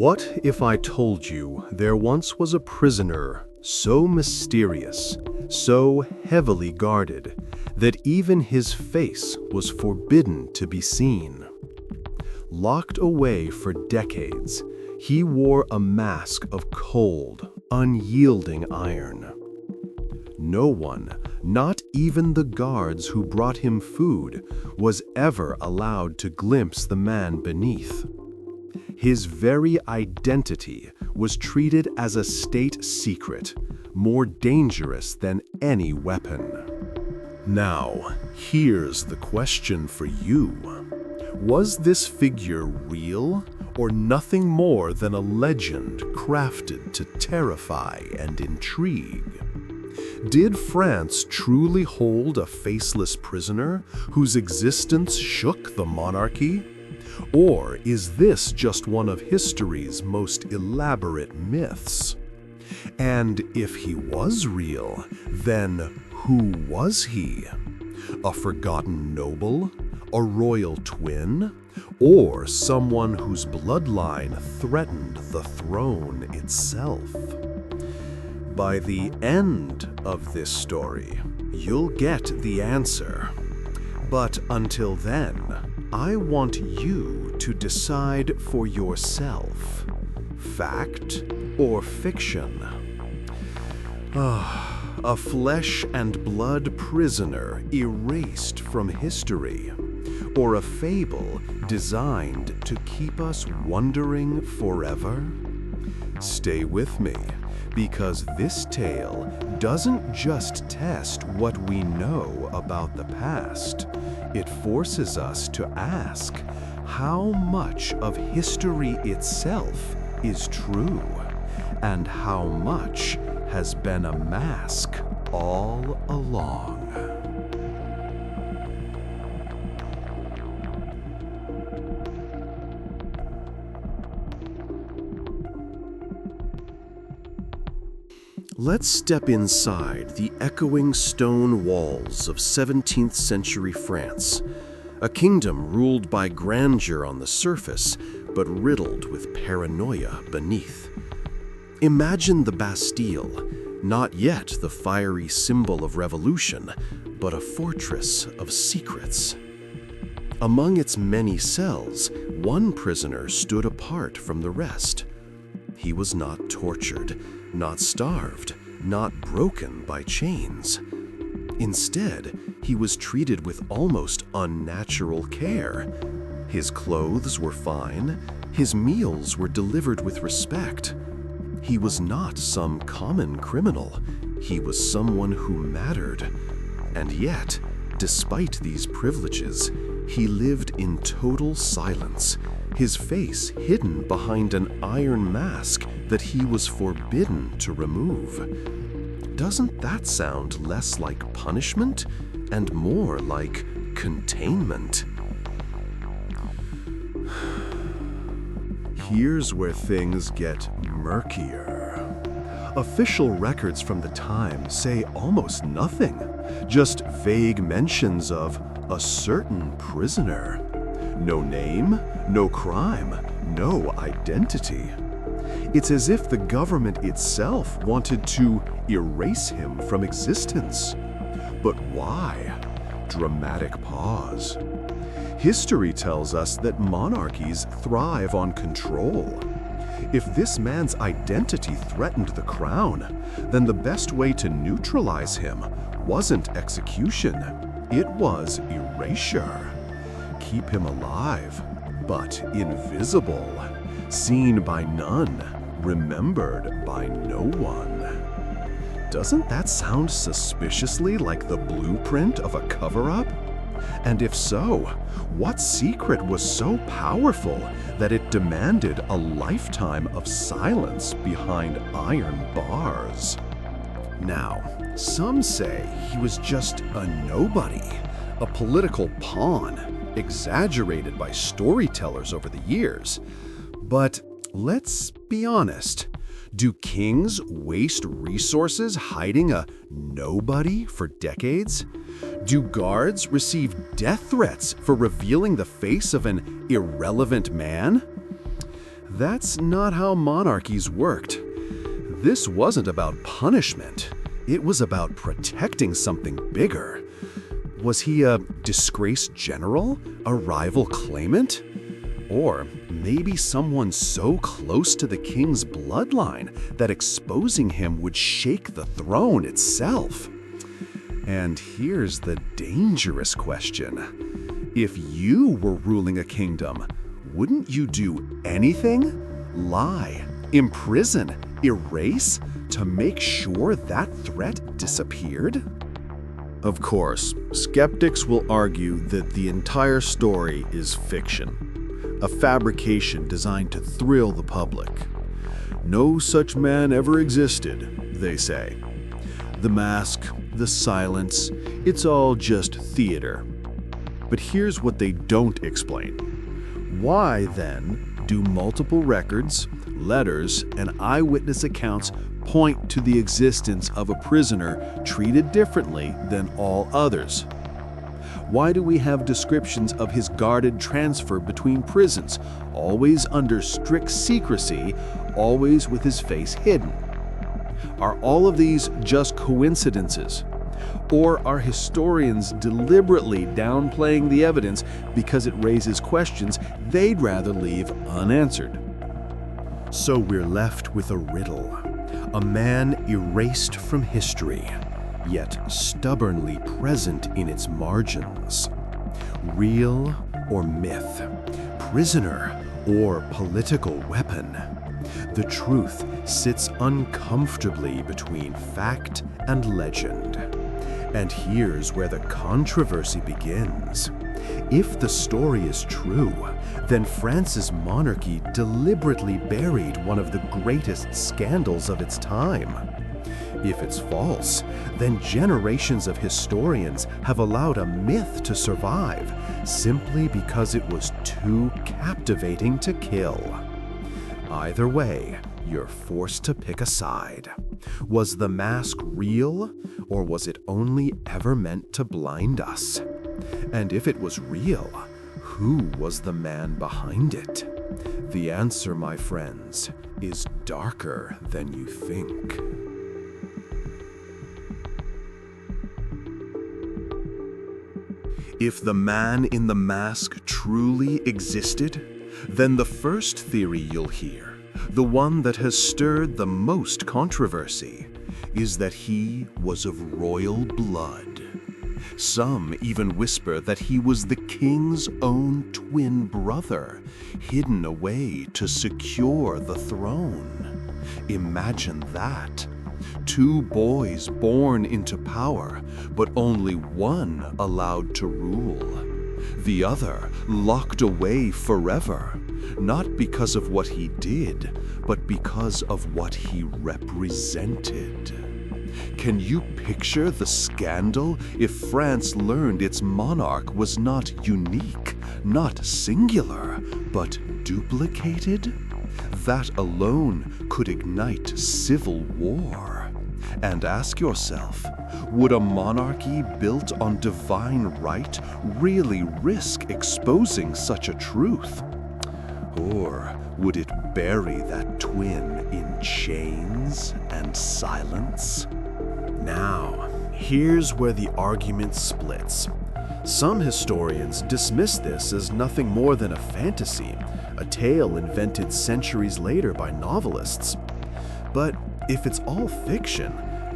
What if I told you there once was a prisoner so mysterious, so heavily guarded, that even his face was forbidden to be seen? Locked away for decades, he wore a mask of cold, unyielding iron. No one, not even the guards who brought him food, was ever allowed to glimpse the man beneath. His very identity was treated as a state secret, more dangerous than any weapon. Now, here's the question for you. Was this figure real, or nothing more than a legend crafted to terrify and intrigue? Did France truly hold a faceless prisoner whose existence shook the monarchy? Or is this just one of history's most elaborate myths? And if he was real, then who was he? A forgotten noble? A royal twin? Or someone whose bloodline threatened the throne itself? By the end of this story, you'll get the answer. But until then, I want you to decide for yourself, fact or fiction. A flesh and blood prisoner erased from history, or a fable designed to keep us wondering forever? Stay with me, because this tale doesn't just test what we know about the past. It forces us to ask how much of history itself is true, and how much has been a mask all along. Let's step inside the echoing stone walls of 17th century France, a kingdom ruled by grandeur on the surface, but riddled with paranoia beneath. Imagine the Bastille, not yet the fiery symbol of revolution, but a fortress of secrets. Among its many cells, one prisoner stood apart from the rest. He was not tortured, not starved, not broken by chains. Instead, he was treated with almost unnatural care. His clothes were fine, his meals were delivered with respect. He was not some common criminal, he was someone who mattered. And yet, despite these privileges, he lived in total silence, his face hidden behind an iron mask that he was forbidden to remove. Doesn't that sound less like punishment and more like containment? Here's where things get murkier. Official records from the time say almost nothing, just vague mentions of a certain prisoner. No name, no crime, no identity. It's as if the government itself wanted to erase him from existence. But why? Dramatic pause. History tells us that monarchies thrive on control. If this man's identity threatened the crown, then the best way to neutralize him wasn't execution, it was erasure. Keep him alive, but invisible, seen by none, remembered by no one. Doesn't that sound suspiciously like the blueprint of a cover-up? And if so, what secret was so powerful that it demanded a lifetime of silence behind iron bars? Now, some say he was just a nobody, a political pawn, exaggerated by storytellers over the years. But let's be honest. Do kings waste resources hiding a nobody for decades? Do guards receive death threats for revealing the face of an irrelevant man? that's not how monarchies worked. This wasn't about punishment. It was about protecting something bigger. Was he a disgraced general? A rival claimant? Or maybe someone so close to the king's bloodline that exposing him would shake the throne itself? And here's the dangerous question. If you were ruling a kingdom, wouldn't you do anything? Lie, imprison, erase to make sure that threat disappeared? Of course, skeptics will argue that the entire story is fiction, a fabrication designed to thrill the public. No such man ever existed, they say. The mask, the silence, it's all just theater. But here's what they don't explain. Why, then, do multiple records, letters, and eyewitness accounts point to the existence of a prisoner treated differently than all others? Why do we have descriptions of his guarded transfer between prisons, always under strict secrecy, always with his face hidden? Are all of these just coincidences? Or are historians deliberately downplaying the evidence because it raises questions they'd rather leave unanswered? So we're left with a riddle. A man erased from history, yet stubbornly present in its margins. Real or myth? Prisoner or political weapon? The truth sits uncomfortably between fact and legend. And here's where the controversy begins. If the story is true, then France's monarchy deliberately buried one of the greatest scandals of its time. If it's false, then generations of historians have allowed a myth to survive simply because it was too captivating to kill. Either way, you're forced to pick a side. Was the mask real, or was it only ever meant to blind us? And if it was real, who was the man behind it? The answer, my friends, is darker than you think. If the man in the mask truly existed, then the first theory you'll hear, the one that has stirred the most controversy, is that he was of royal blood. Some even whisper that he was the king's own twin brother, hidden away to secure the throne. Imagine that. Two boys born into power, but only one allowed to rule. The other locked away forever, not because of what he did, but because of what he represented. Can you picture the scandal if France learned its monarch was not unique, not singular, but duplicated? That alone could ignite civil war. And ask yourself, would a monarchy built on divine right really risk exposing such a truth? Or would it bury that twin in chains and silence? Now, here's where the argument splits. Some historians dismiss this as nothing more than a fantasy, a tale invented centuries later by novelists. But if it's all fiction,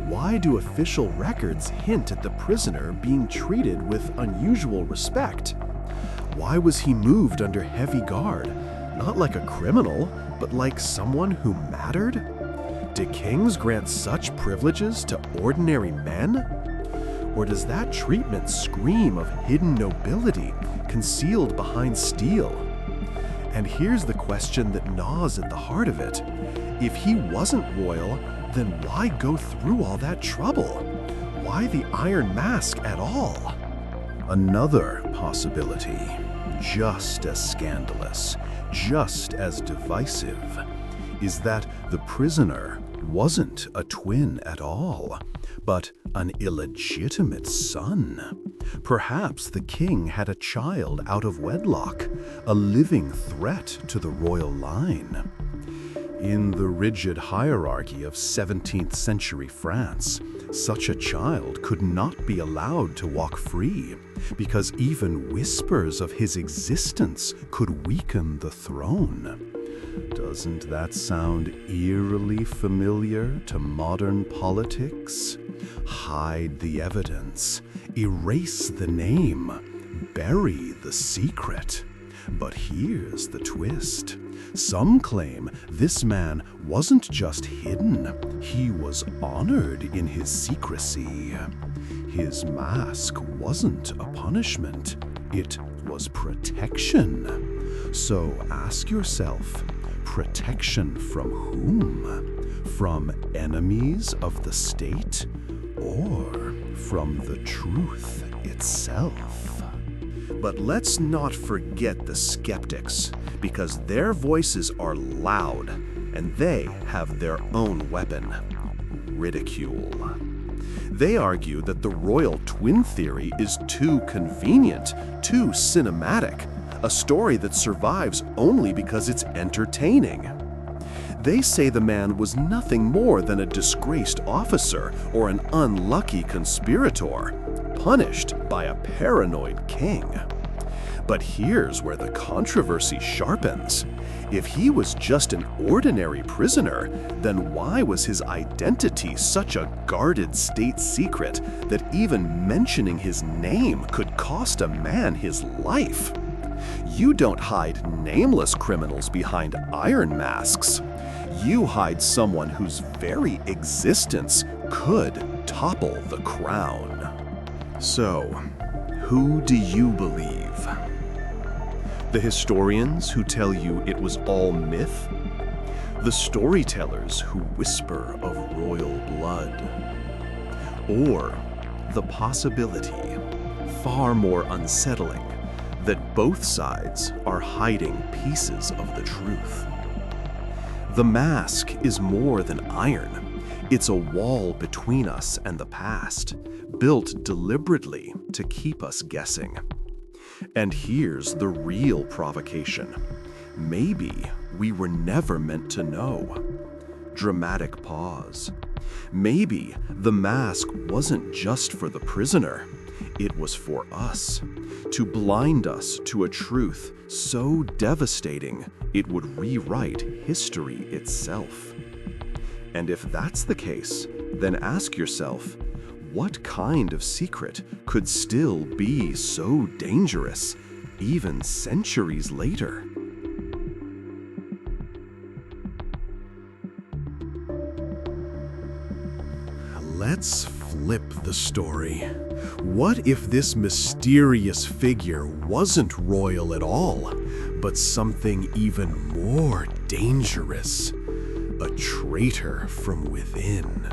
why do official records hint at the prisoner being treated with unusual respect? Why was he moved under heavy guard, not like a criminal, but like someone who mattered? Do kings grant such privileges to ordinary men? Or does that treatment scream of hidden nobility concealed behind steel? And here's the question that gnaws at the heart of it. If he wasn't royal, then why go through all that trouble? Why the iron mask at all? Another possibility, just as scandalous, just as divisive, is that the prisoner wasn't a twin at all, but an illegitimate son. Perhaps the king had a child out of wedlock, a living threat to the royal line. In the rigid hierarchy of 17th century France, such a child could not be allowed to walk free, because even whispers of his existence could weaken the throne. Doesn't that sound eerily familiar to modern politics? Hide the evidence, erase the name, bury the secret. But here's the twist. Some claim this man wasn't just hidden, he was honored in his secrecy. His mask wasn't a punishment, it was protection. So ask yourself, protection from whom? From enemies of the state, or from the truth itself? But let's not forget the skeptics, because their voices are loud, and they have their own weapon: ridicule. They argue that the royal twin theory is too convenient, too cinematic, a story that survives only because it's entertaining. They say the man was nothing more than a disgraced officer or an unlucky conspirator, punished by a paranoid king. But here's where the controversy sharpens. If he was just an ordinary prisoner, then why was his identity such a guarded state secret that even mentioning his name could cost a man his life? You don't hide nameless criminals behind iron masks. You hide someone whose very existence could topple the crown. So, who do you believe? The historians who tell you it was all myth? The storytellers who whisper of royal blood? Or the possibility, far more unsettling, that both sides are hiding pieces of the truth? The mask is more than iron. It's a wall between us and the past, built deliberately to keep us guessing. And here's the real provocation. Maybe we were never meant to know. Dramatic pause. Maybe the mask wasn't just for the prisoner. It was for us, to blind us to a truth so devastating it would rewrite history itself. And if that's the case, then ask yourself, what kind of secret could still be so dangerous, even centuries later? Let's flip the story. What if this mysterious figure wasn't royal at all, but something even more dangerous? A traitor from within.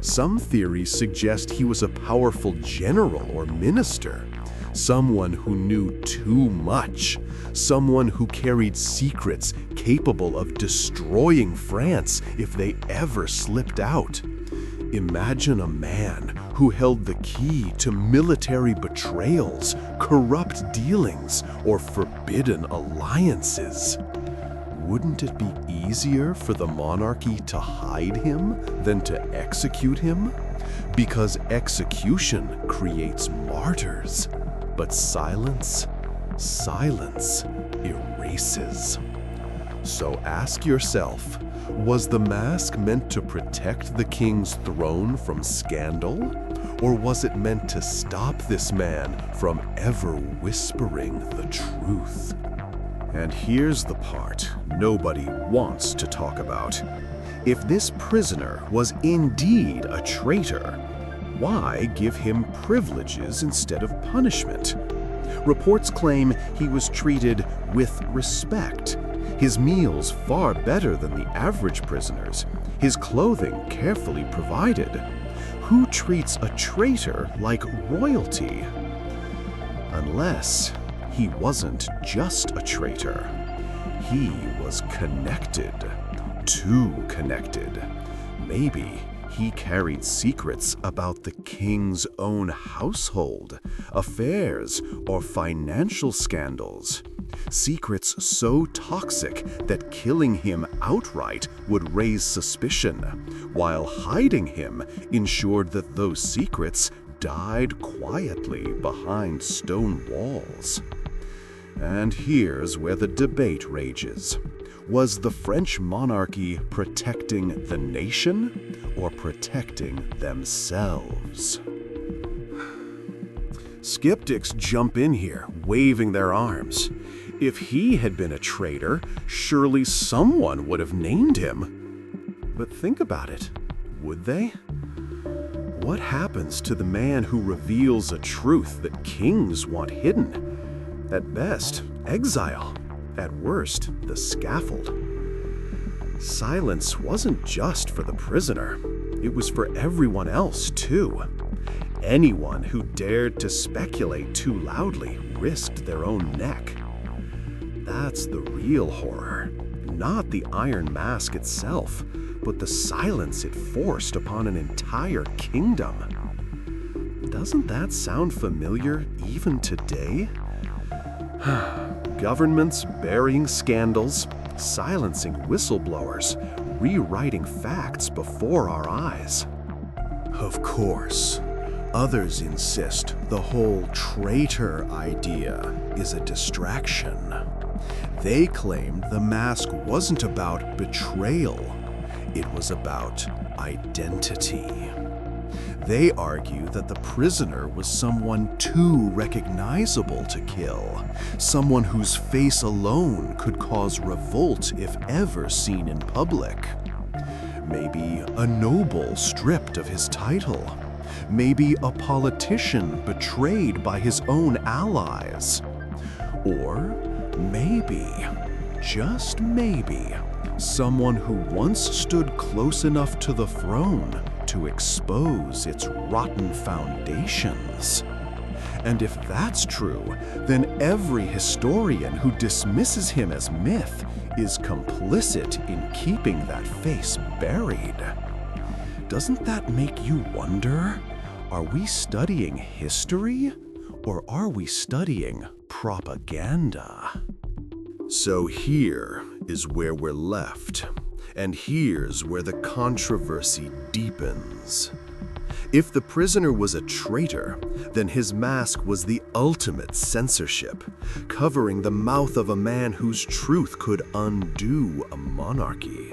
Some theories suggest he was a powerful general or minister, someone who knew too much, someone who carried secrets capable of destroying France if they ever slipped out. Imagine a man who held the key to military betrayals, corrupt dealings, or forbidden alliances. Wouldn't it be easier for the monarchy to hide him than to execute him? Because execution creates martyrs, but silence erases. So ask yourself, was the mask meant to protect the king's throne from scandal? Or was it meant to stop this man from ever whispering the truth? And here's the part nobody wants to talk about. If this prisoner was indeed a traitor, why give him privileges instead of punishment? Reports claim he was treated with respect, his meals far better than the average prisoners, his clothing carefully provided. Who treats a traitor like royalty? Unless he wasn't just a traitor. He was connected. Too connected. Maybe He carried secrets about the king's own household, affairs, or financial scandals. Secrets so toxic that killing him outright would raise suspicion, while hiding him ensured that those secrets died quietly behind stone walls. And here's where the debate rages. Was the French monarchy protecting the nation or protecting themselves? Skeptics jump in here, waving their arms. If he had been a traitor, surely someone would have named him. But think about it, would they? What happens to the man who reveals a truth that kings want hidden? At best, exile. At worst, the scaffold. Silence wasn't just for the prisoner. It was for everyone else, too. Anyone who dared to speculate too loudly risked their own neck. That's the real horror. Not the Iron Mask itself, but the silence it forced upon an entire kingdom. Doesn't that sound familiar even today? Governments burying scandals, silencing whistleblowers, rewriting facts before our eyes. Of course, others insist the whole traitor idea is a distraction. They claimed the mask wasn't about betrayal, it was about identity. They argue that the prisoner was someone too recognizable to kill, someone whose face alone could cause revolt if ever seen in public. Maybe a noble stripped of his title. Maybe a politician betrayed by his own allies. Or maybe, just maybe, someone who once stood close enough to the throne to expose its rotten foundations. And if that's true, then every historian who dismisses him as myth is complicit in keeping that face buried. Doesn't that make you wonder? Are we studying history, or are we studying propaganda? So here is where we're left. And here's where the controversy deepens. If the prisoner was a traitor, then his mask was the ultimate censorship, covering the mouth of a man whose truth could undo a monarchy.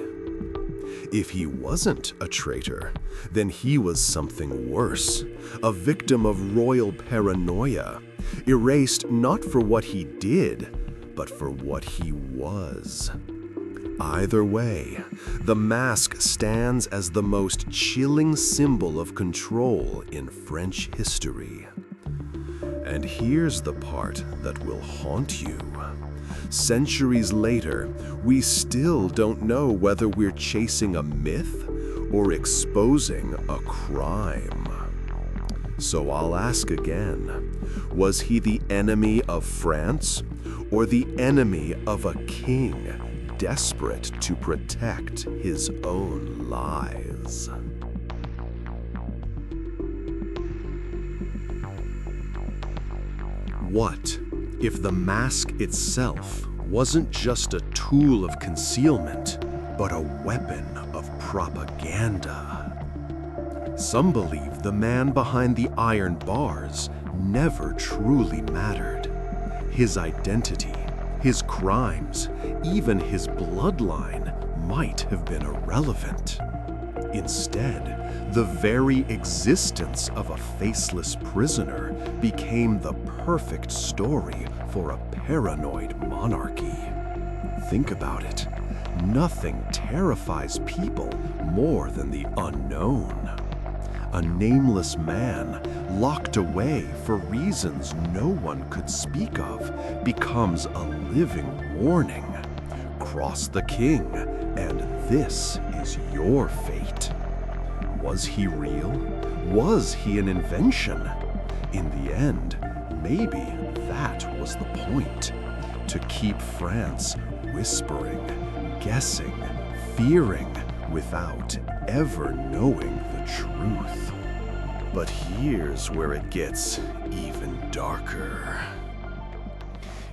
If he wasn't a traitor, then he was something worse, a victim of royal paranoia, erased not for what he did, but for what he was. Either way, the mask stands as the most chilling symbol of control in French history. And here's the part that will haunt you. Centuries later, we still don't know whether we're chasing a myth or exposing a crime. So I'll ask again, was he the enemy of France or the enemy of a king desperate to protect his own lies? What if the mask itself wasn't just a tool of concealment, but a weapon of propaganda? Some believe the man behind the iron bars never truly mattered. His identity, his crimes, even his bloodline might have been irrelevant. Instead, the very existence of a faceless prisoner became the perfect story for a paranoid monarchy. Think about it. Nothing terrifies people more than the unknown. A nameless man, locked away for reasons no one could speak of, becomes a living warning. Cross the king, and this is your fate. Was he real? Was he an invention? In the end, maybe that was the point. To keep France whispering, guessing, fearing, without ever knowing the truth. But here's where it gets even darker.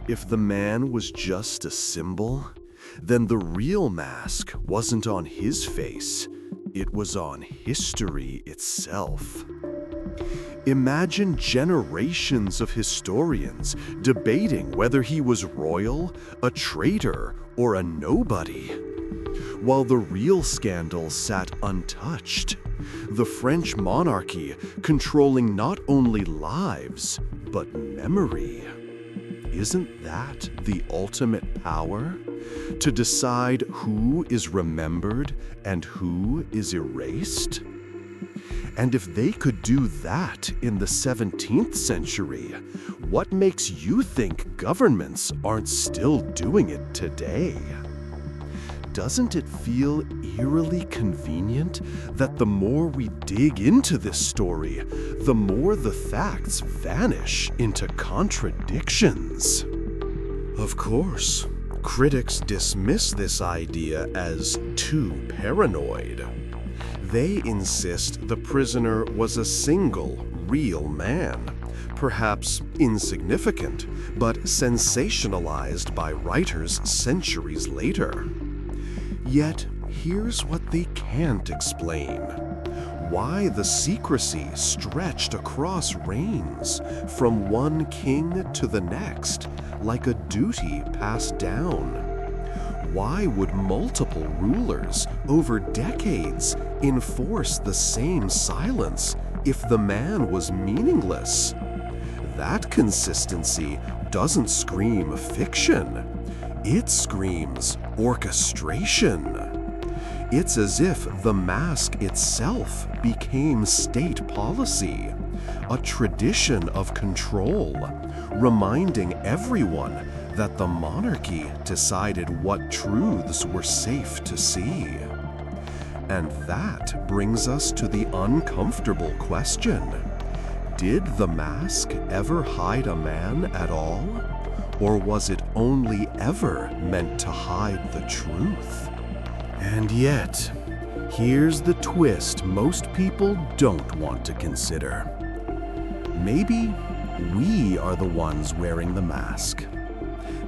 If the man was just a symbol, then the real mask wasn't on his face, it was on history itself. Imagine generations of historians debating whether he was royal, a traitor, or a nobody. While the real scandal sat untouched, the French monarchy controlling not only lives, but memory. Isn't that the ultimate power? To decide who is remembered and who is erased? And if they could do that in the 17th century, what makes you think governments aren't still doing it today? Doesn't it feel eerily convenient that the more we dig into this story, the more the facts vanish into contradictions? Of course, critics dismiss this idea as too paranoid. They insist the prisoner was a single, real man, perhaps insignificant, but sensationalized by writers centuries later. Yet, here's what they can't explain. Why the secrecy stretched across reigns, from one king to the next, like a duty passed down? Why would multiple rulers over decades enforce the same silence if the man was meaningless? That consistency doesn't scream fiction. It screams orchestration. It's as if the mask itself became state policy, a tradition of control, reminding everyone that the monarchy decided what truths were safe to see. And that brings us to the uncomfortable question. Did the mask ever hide a man at all? Or was it only ever meant to hide the truth? And yet, here's the twist most people don't want to consider. Maybe we are the ones wearing the mask.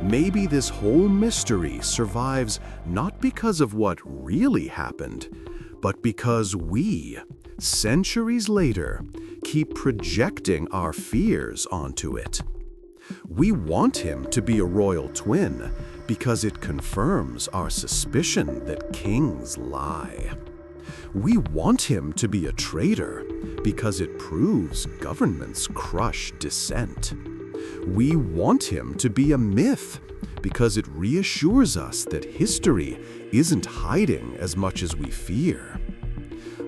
Maybe this whole mystery survives not because of what really happened, but because we, centuries later, keep projecting our fears onto it. We want him to be a royal twin because it confirms our suspicion that kings lie. We want him to be a traitor because it proves governments crush dissent. We want him to be a myth because it reassures us that history isn't hiding as much as we fear.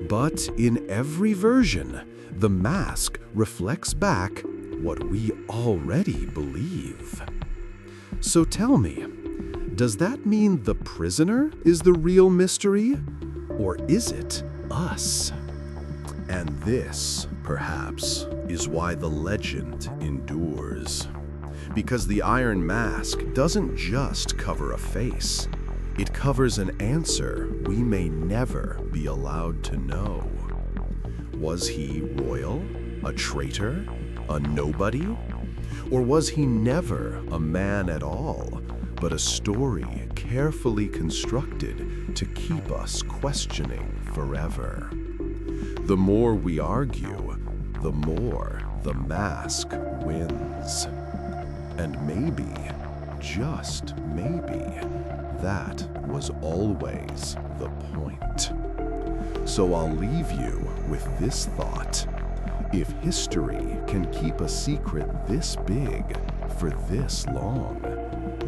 But in every version, the mask reflects back what we already believe. So tell me, does that mean the prisoner is the real mystery? Or is it us? And this, perhaps, is why the legend endures. Because the Iron Mask doesn't just cover a face. It covers an answer we may never be allowed to know. Was he royal, a traitor, a nobody? Or was he never a man at all, but a story carefully constructed to keep us questioning forever? The more we argue, the more the mask wins. And maybe, just maybe, that was always the point. So I'll leave you with this thought. If history can keep a secret this big for this long,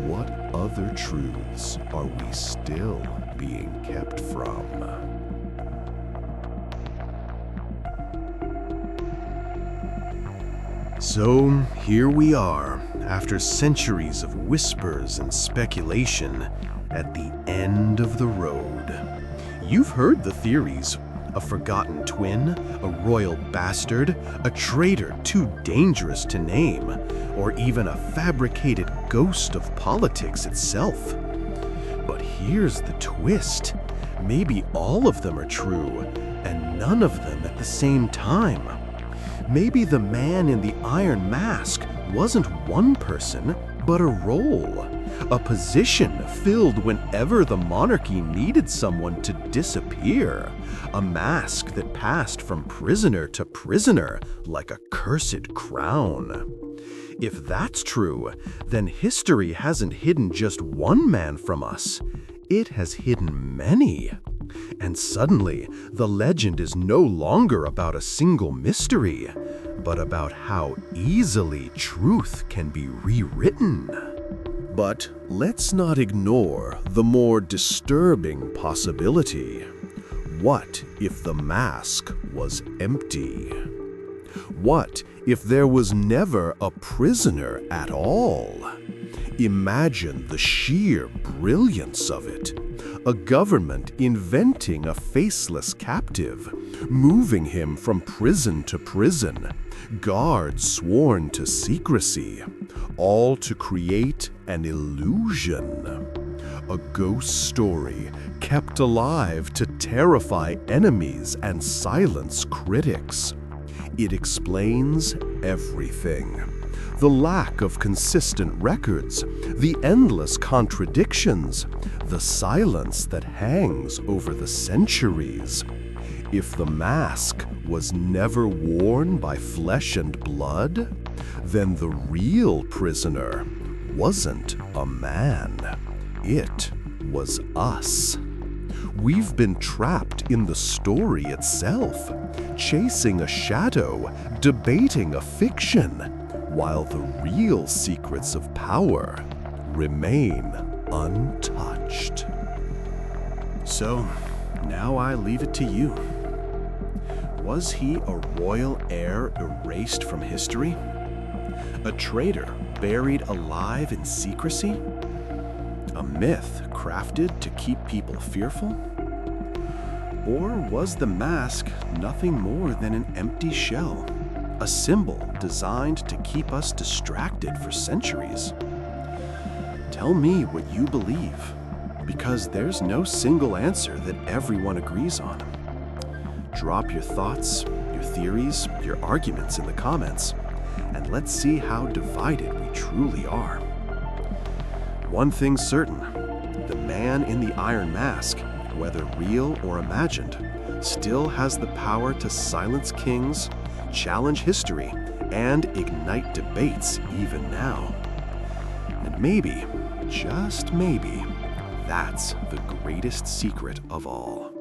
what other truths are we still being kept from? So here we are, after centuries of whispers and speculation, at the end of the road. You've heard the theories: a forgotten twin, a royal bastard, a traitor too dangerous to name, or even a fabricated ghost of politics itself. But here's the twist. Maybe all of them are true, and none of them at the same time. Maybe the man in the iron mask wasn't one person, but a role, a position filled whenever the monarchy needed someone to disappear, a mask that passed from prisoner to prisoner like a cursed crown. If that's true, then history hasn't hidden just one man from us. It has hidden many. And suddenly, the legend is no longer about a single mystery, but about how easily truth can be rewritten. But let's not ignore the more disturbing possibility. What if the mask was empty? What if there was never a prisoner at all? Imagine the sheer brilliance of it. A government inventing a faceless captive, moving him from prison to prison, guards sworn to secrecy, all to create an illusion. A ghost story kept alive to terrify enemies and silence critics. It explains everything. The lack of consistent records, the endless contradictions, the silence that hangs over the centuries. If the mask was never worn by flesh and blood, then the real prisoner wasn't a man. It was us. We've been trapped in the story itself, chasing a shadow, debating a fiction, while the real secrets of power remain untouched. So, now I leave it to you. Was he a royal heir erased from history? A traitor buried alive in secrecy? A myth crafted to keep people fearful? Or was the mask nothing more than an empty shell, a symbol designed to keep us distracted for centuries? Tell me what you believe, because there's no single answer that everyone agrees on. Drop your thoughts, your theories, your arguments in the comments, and let's see how divided we truly are. One thing's certain, the man in the iron mask, whether real or imagined, still has the power to silence kings, challenge history, and ignite debates even now. And maybe, just maybe, that's the greatest secret of all.